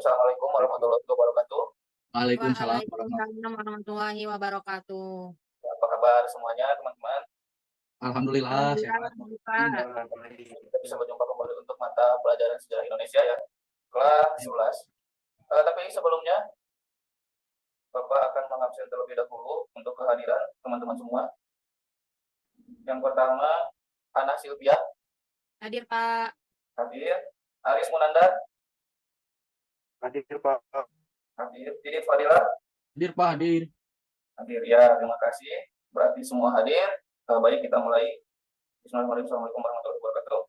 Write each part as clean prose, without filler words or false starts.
Assalamualaikum warahmatullahi wabarakatuh. Waalaikumsalam warahmatullahi. Waalaikumsalam warahmatullahi wabarakatuh. Apa kabar semuanya, teman-teman? Alhamdulillah Alhamdulillah, sehat. Pak. Kita bisa berjumpa kembali untuk mata pelajaran sejarah Indonesia ya, kelas 11. Tapi sebelumnya, Bapak akan mengabsen terlebih dahulu untuk kehadiran teman-teman semua. Yang pertama, Ana Silvia. Hadir, Pak. Hadir. Aris Munandar. Hadir Pak. Hadir. Didit Fadila. Hadir Pak, hadir. Hadir ya, terima kasih. Berarti semua hadir. Baik, kita mulai. Bismillahirrahmanirrahim. Assalamualaikum warahmatullahi wabarakatuh.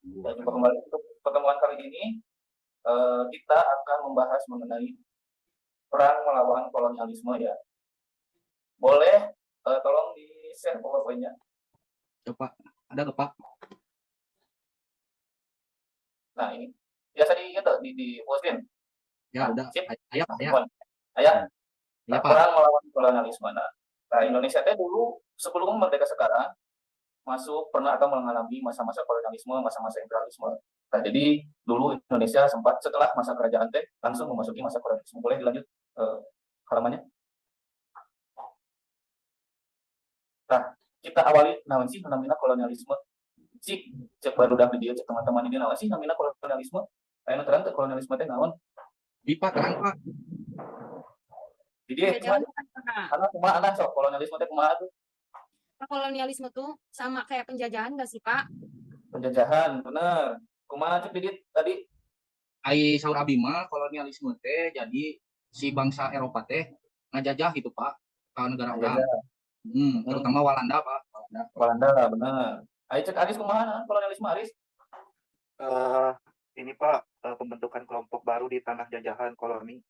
Jumpa kembali untuk pertemuan kali ini. Kita akan membahas mengenai perang melawan kolonialisme ya. Boleh tolong di-share PowerPoint-nya. Coba, ada nggak Pak? Nah ini biasa di postin. Ya ada. Sip. Ayah Pak, ya. Ayah. Ya Pak. Perang melawan kolonialisme. Nah Indonesia teh dulu sebelum merdeka sekarang pernah atau mengalami masa-masa kolonialisme, masa-masa imperialisme. Nah jadi dulu Indonesia sempat setelah masa kerajaan teh langsung memasuki masa kolonialisme. Boleh dilanjut halamannya? Nah kita awali naon sih namanya kolonialisme. Cek baru dah video cek teman-teman ini naon sih namanya kolonialisme. Ayo terang teh kolonialisme teh naon? Di Pak, terang Pak. Jadi karena kumaha anak sok kolonialisme teh kumaha tuh? Kolonialisme tuh sama kayak penjajahan nggak sih, Pak? Penjajahan, bener. Kumaha cek Didit tadi? Ai saur abi mah kolonialisme teh jadi si bangsa Eropa teh ngajajah gitu Pak ke negara orang. Terutama Walanda Pak. Walanda bener. Ayo cek Aris kumaha kolonialisme Aris? Ini Pak, pembentukan kelompok baru di tanah jajahan koloni.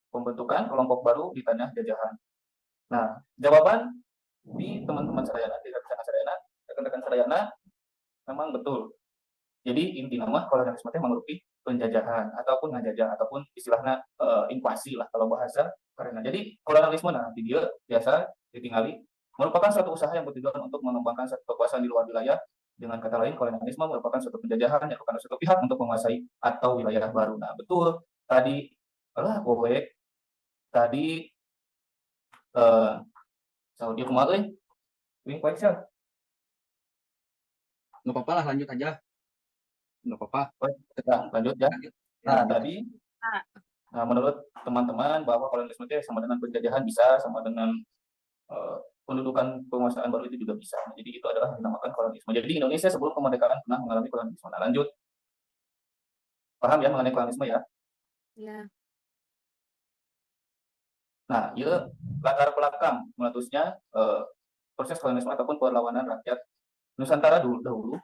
Pembentukan kelompok baru di tanah jajahan. Nah, jawaban di teman-teman Sarayana, di rekan Sarayana, rekan-rekan Sarayana, memang betul. Jadi inti nama kolonialisme itu mengerti penjajahan ataupun ngajajah ataupun istilahnya invasi lah kalau bahasa karena. Jadi kolonialisme nah di dia biasa ditinggali merupakan suatu usaha yang bertujuan untuk mengembangkan satu kekuasaan di luar wilayah. Dengan kata lain kolonialisme merupakan suatu penjajahan yang dilakukan oleh suatu pihak untuk menguasai atau wilayah baru. Nah betul tadi tadi Saudi kemarin ini question. Nggak apa-apa lah, lanjut aja. Nggak apa-apa. Lanjut ya. Nah tadi menurut teman-teman bahwa kolonialisme itu sama dengan penjajahan bisa, sama dengan pendudukan penguasaan baru itu juga bisa. Jadi itu adalah yang dinamakan kolonialisme. Jadi Indonesia sebelum kemerdekaan pernah mengalami kolonialisme. Nah lanjut. Paham ya mengenai kolonialisme ya? Iya. Nah, ya latar belakang meletusnya proses kolonialisme ataupun perlawanan rakyat Nusantara dahulu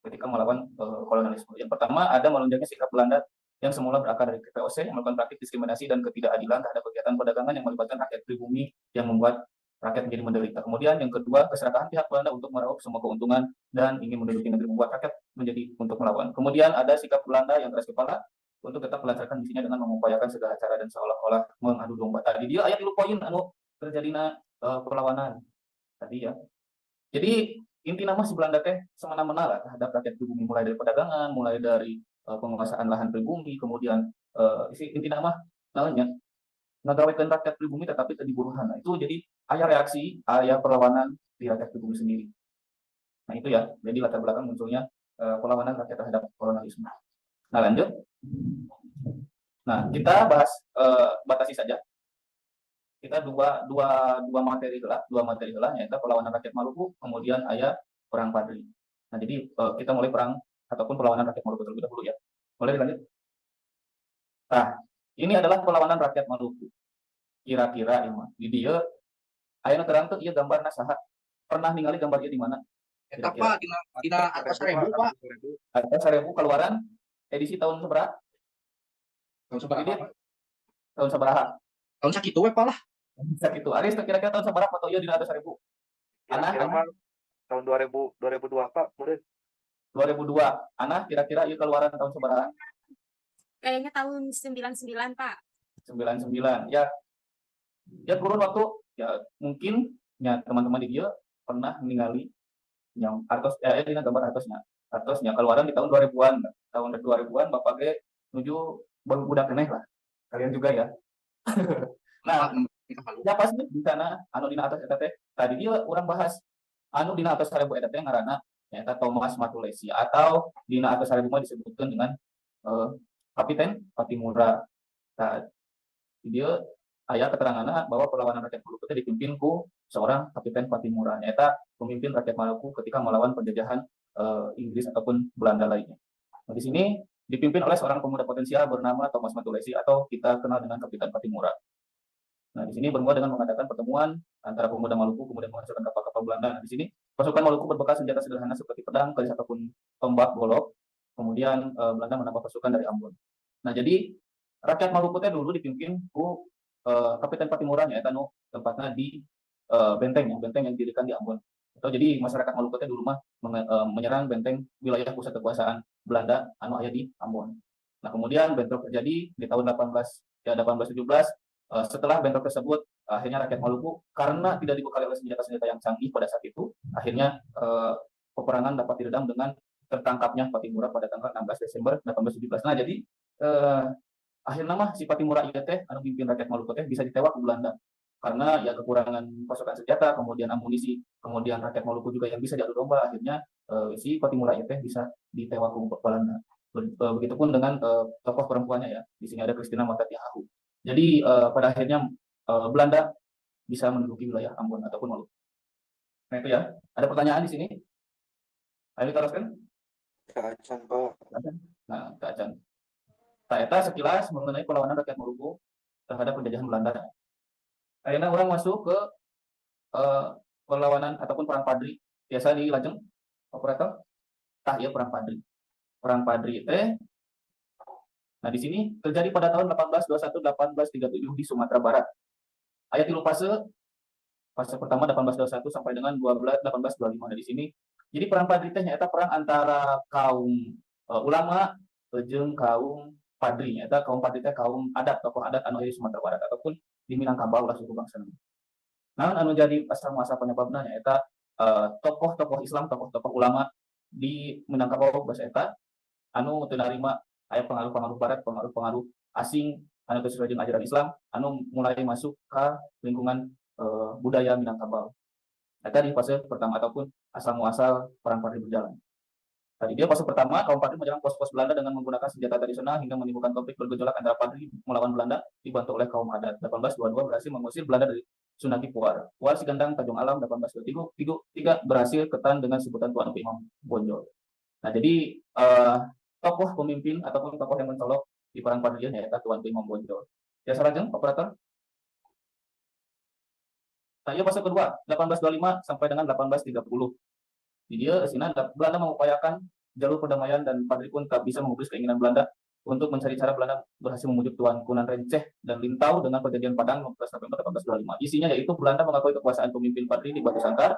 ketika melawan kolonialisme. Yang pertama ada melonjaknya sikap Belanda yang semula berakar dari VOC yang melakukan praktik diskriminasi dan ketidakadilan terhadap kegiatan perdagangan yang melibatkan rakyat pribumi yang membuat rakyat menjadi menderita. Kemudian yang kedua keserakahan pihak Belanda untuk meraup semua keuntungan dan ingin menduduki negeri membuat rakyat menjadi untuk melawan. Kemudian ada sikap Belanda yang keras kepala untuk tetap melancarkan misinya dengan mengupayakan segala cara dan seolah-olah mengadu domba. Tadi dia ayat 3 poin terjadinya perlawanan tadi ya. Jadi inti nama si Belanda teh semena-mena lah terhadap rakyat pribumi, mulai dari perdagangan, mulai dari penguasaan lahan pribumi, kemudian inti nama namanya ngagawekeun rakyat pribumi tetapi tadi buruhan. Nah, itu jadi ayah reaksi, ayah perlawanan di rakyat pribumi sendiri. Nah itu ya, jadi latar belakang munculnya perlawanan rakyat terhadap kolonialisme. Nah lanjut. Nah kita bahas batasi saja. Kita dua materi lah yaitu perlawanan rakyat Maluku, kemudian ayah perang Padri. Nah jadi kita mulai perang ataupun perlawanan rakyat Maluku terlebih dahulu ya. Boleh dilanjut? Nah ini adalah perlawanan rakyat Maluku. Kira-kira di dia ayah terang tuh iya gambar nasaha. Pernah ningali gambar dia di mana? Apa di atas 1000 Pak? Atas 1000 keluaran edisi tahun seberapa? Tahun seberapa? Tahun seberapa? Tahun sakitu we Pak lah. Sakitu. Aris kira-kira tahun seberapa atau iya di atas 1000? Kira-kira tahun 2002 Pak, murid. 2002. Ana kira-kira iya keluaran tahun seberapa? Kayaknya tahun 99, Pak. 99. Ya. Ya kurun waktu ya mungkin ya teman-teman di dia pernah ningali yang artos ini gambar artosnya keluaran di tahun 2000-an. Tahun 2000-an Bapak ge menuju budak keneh lah. Kalian juga ya. Nah, Kita halu. ya pasti di sana anu dina atas eta teh tadi dia orang bahas anu dina atas 1000 eta teh ngaranna nyaeta Thomas Matulesi atau dina atas 1000 mah disebutkan dengan Kapiten Patimura. Nah, dia aya keteranganna bahwa perlawanan rakyat Maluku teh dipimpin ku seorang Kapiten Patimura nyaeta pemimpin rakyat Maluku ketika melawan penjajahan Inggris ataupun Belanda lainnya. Nah, di sini dipimpin oleh seorang pemuda potensial bernama Thomas Matulesi atau kita kenal dengan Kapiten Patimura. Nah, di sini bermula dengan mengadakan pertemuan antara pemuda Maluku kemudian menghasilkan kapal-kapal Belanda. Nah, di sini pasukan Maluku berbekal senjata sederhana seperti pedang, keris ataupun tombak, golok. Kemudian Belanda menambah pasukan dari Ambon. Nah, jadi rakyat Maluku teh dulu dipimpin ku Kapiten Patimura nyaeta nu tempatnya di benteng yang didirikan di Ambon. Atau jadi masyarakat Maluku teh dulu mah menyerang benteng wilayah pusat kekuasaan Belanda anu aya di Ambon. Nah, kemudian bentrok terjadi di tahun 1817. Setelah bentrok tersebut, akhirnya rakyat Maluku karena tidak dibekali oleh senjata-senjata yang canggih pada saat itu, akhirnya peperangan dapat diredam dengan tertangkapnya Patimura pada tanggal 16 Desember 1817. Nah, jadi akhirnya mah si Patimura ieu teh anu pimpin rakyat Maluku teh bisa ditewak ke Belanda. Karena ya kekurangan pasukan senjata, kemudian amunisi, kemudian rakyat Maluku juga yang bisa diadu domba, akhirnya si Patimura ieu teh bisa ditewak ke Belanda. Begitupun dengan tokoh perempuannya ya. Di sini ada Christina Matatiahu. Jadi pada akhirnya Belanda bisa menduduki wilayah Ambon ataupun Maluku. Nah itu ya. Ada pertanyaan di sini? Ayo teruskan. Kak Acan, Pak. Nah, Kak Acan. Eta sekilas mengenai perlawanan rakyat Maluku terhadap penjajahan Belanda. Akhirnya orang masuk ke perlawanan ataupun perang Padri. Biasa di Lajeng, operator. Tah ya perang Padri. Perang Padri teh. Nah, di sini terjadi pada tahun 1821-1837 di Sumatera Barat. Ayat 3 fase pertama 1821 sampai dengan 1825. Nah, di sini jadi perang Padri teh nyaeta perang antara kaum ulama jeung kaum Padri. Nyaeta kaum Padri teh kaum adat, tokoh adat anu aya di Sumatera Barat ataupun di Minangkabau lah suku bangsa. Nah, anu jadi asal muasal penyebabna nyaeta tokoh-tokoh Islam, tokoh-tokoh ulama di Minangkabau basa eta anu teu narima aya pengaruh-pengaruh barat, pengaruh-pengaruh asing anu sesuai dengan ajaran Islam anu mulai masuk ke lingkungan budaya Minangkabau. Eta di fase pertama ataupun asal muasal perang Padri berjalan. Tadi dia fase pertama kaum Padri menyerang pos-pos Belanda dengan menggunakan senjata tradisional hingga menimbulkan konflik bergejolak antara Padri melawan Belanda dibantu oleh kaum adat. 1822 berhasil mengusir Belanda dari Sunaki Puar. Puar Sigandang Tanjung Alam 1823 berhasil ketan dengan sebutan Tuan Imam Bonjol. Nah, jadi tokoh pemimpin ataupun tokoh yang mencolok di perang Padri yaitu Tuan Imam Bonjol. Ya sarajeng operator. Saya fase kedua 1825 sampai dengan 1830. Di dia sini Belanda mengupayakan jalur perdamaian dan Padri pun tak bisa mengubris keinginan Belanda untuk mencari cara Belanda berhasil memujuk Tuan Kunan Renceh dan Lintau dengan perjanjian Padang 15 November 1825. Isinya yaitu Belanda mengakui kekuasaan pemimpin Padri di Batu Sangkar,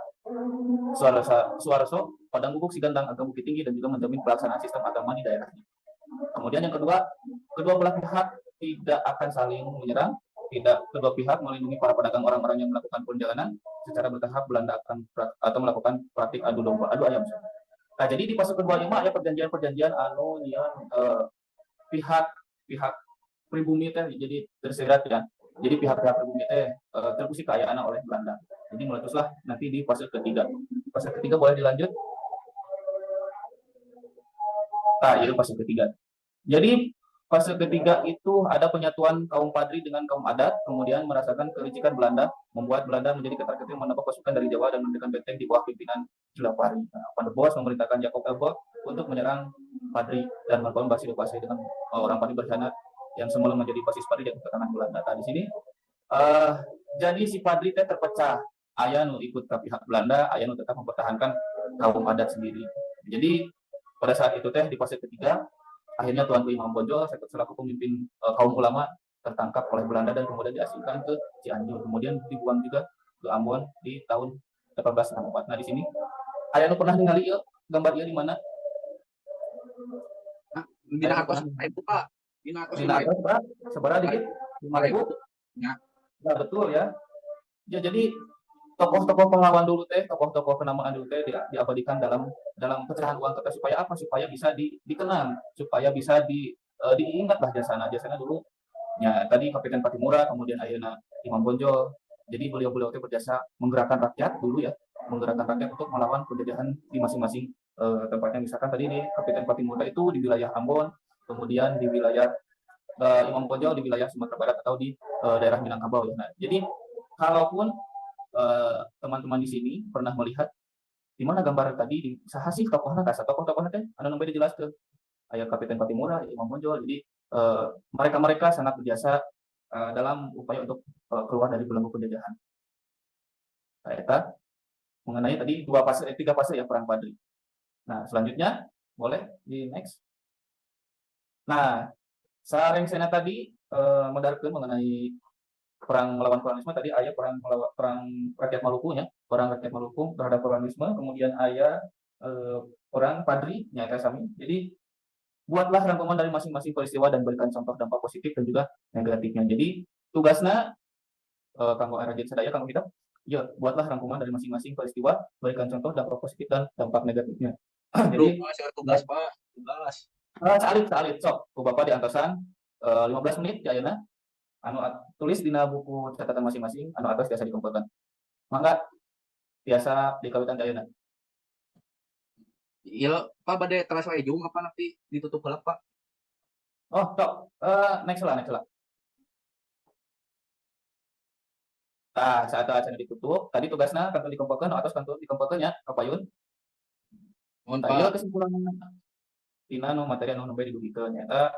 Suarso, Padang Gubuk, Sigandang, Agam Bukit Tinggi dan juga menjamin pelaksanaan sistem agama di daerahnya. Kemudian yang kedua belah pihak tidak akan saling menyerang, kedua pihak melindungi para pedagang orang-orang yang melakukan perjalanan secara bertahap. Belanda akan melakukan praktik adu domba, adu ayam. Nah, jadi di fase kedua ini ada perjanjian-perjanjian anu pihak pribumi teh jadi terserat ya. Jadi pihak-pihak pribumi teh terkusik kekayaan oleh Belanda. Jadi meletuslah nanti di fase ketiga. Fase ketiga boleh dilanjut. Nah, itu fase ketiga. Jadi fase ketiga itu ada penyatuan kaum Padri dengan kaum adat, kemudian merasakan kelicikan Belanda, membuat Belanda menjadi ketar-ketir menambah pasukan dari Jawa dan mendirikan benteng di bawah pimpinan Julapari. Nah, Van der Bos memerintahkan Jacob Elbert untuk menyerang Padri dan melakukan invasi dengan orang Padri bersana yang semula menjadi basis Padri dan tekanan Belanda. Nah, di sini jadi si Padri teh terpecah. Aya nu ikut ke pihak Belanda, aya nu tetap mempertahankan kaum adat sendiri. Jadi pada saat itu teh di fase ketiga akhirnya Tuan Imam Bonjol selaku pemimpin kaum ulama tertangkap oleh Belanda dan kemudian diasingkan ke Cianjur, kemudian dibuang juga ke Ambon di tahun 1864. Nah, di sini aya nu pernah ningali gambar ieu di mana? Dina atas itu Pak. Dina atas seberapa dikit? 5.000. Ya. Nah, betul ya. Ya, jadi tokoh-tokoh pahlawan dulu teh, tokoh-tokoh kenamaan dulu teh diabadikan dalam pecahan uang kertas supaya apa? Supaya bisa dikenang, supaya bisa diingat lah jasana dulu ya tadi Kapiten Patimura, kemudian ayeuna Imam Bonjol. Jadi beliau-beliau itu berjasa menggerakkan rakyat dulu ya, menggerakkan rakyat untuk melawan penjajahan di masing-masing tempatnya. Misalkan tadi nih Kapiten Patimura itu di wilayah Ambon, kemudian di wilayah Imam Bonjol di wilayah Sumatera Barat atau di daerah Minangkabau ya. Nah, jadi kalaupun teman-teman di sini pernah melihat di mana gambar tadi di saha sih tokohna kasa tokoh-tokohna teh anu nembe dijelaskeun aya Kapiten Patimura, Imam Bonjol. Jadi mereka sangat berjasa dalam upaya untuk keluar dari belenggu penjajahan. Nah, eta mengenai tadi tiga fase ya perang Padri. Nah, selanjutnya boleh di next. Nah, sareng sena tadi mendarkeun mengenai perang melawan kolonialisme tadi aya perang rakyat Maluku nya, perang rakyat Maluku terhadap kolonialisme, kemudian aya perang Padri nyata sami. Jadi buatlah rangkuman dari masing-masing peristiwa dan berikan contoh dampak positif dan juga negatifnya. Jadi tugasnya kanggo Rajin Sadaya kanggo kita, ya buatlah rangkuman dari masing-masing peristiwa, berikan contoh dampak positif dan dampak negatifnya. Jadi tugas Pak, tugas. Salit sok ku Bapak diantosan 15 menit ya ayeuna anu tulis dina buku catatan masing-masing anu atas biasa dikumpulkan. Mangga biasa dikawitan ayeuna. Iya, Pak bade teras wae jeung apa nanti ditutup heula, Pak? Oh, tok. Next lah. Nah, saat acara ditutup, tadi tugasnya kantor dikumpulkan, atau kantor dikumpulkan ya, kapayun. Mohon Nah, iya Pak. kesimpulan tina nu materi anu nembe dibugikeun nyata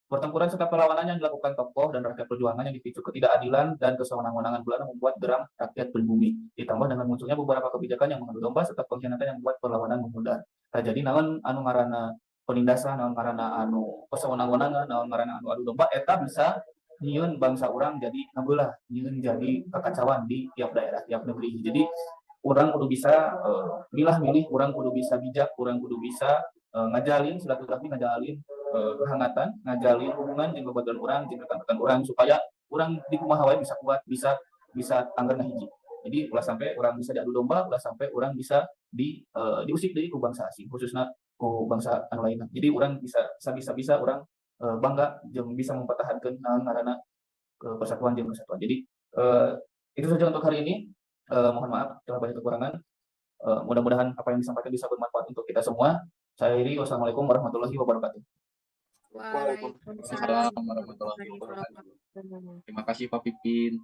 pertempuran serta perlawanan yang dilakukan tokoh dan rakyat perjuangan yang dipicu ketidakadilan dan kesewenang-wenangan Belanda membuat geram rakyat pribumi. Ditambah dengan munculnya beberapa kebijakan yang mengadu domba serta pengkhianatan yang membuat perlawanan memudar. Nah, jadi naon anu ngaranna penindasan, naon ngaranna anu kesewenang-wenangan, naon ngaranna anu adu domba eta bisa nyieun bangsa urang jadi ngabeulah, nyieun jadi kekacauan di tiap daerah, tiap negeri. Jadi urang kudu bisa milah-milih, urang kudu bisa bijak, urang kudu bisa ngajalin silaturahmi, ngajalin kehangatan, ngajalin hubungan jeung babagan urang jeung rekan-rekan urang supaya urang di kumaha wae bisa kuat, bisa anggarna hiji. Jadi ulah sampai urang bisa diadu domba, ulah sampai urang bisa diusik deui ku bangsa asing, khususna ku bangsa anu lainna. Jadi urang bisa urang bangga jeung bisa mempertahankeun ngaranna persatuan jeung kesatuan. Jadi itu saja untuk hari ini. Mohon maaf kalau banyak kekurangan. Mudah-mudahan apa yang disampaikan bisa bermanfaat untuk kita semua. Saya Iri, wassalamualaikum warahmatullahi wabarakatuh. Waalaikumsalam Assalamualaikum warahmatullahi wabarakatuh. Terima kasih Pak Pipin.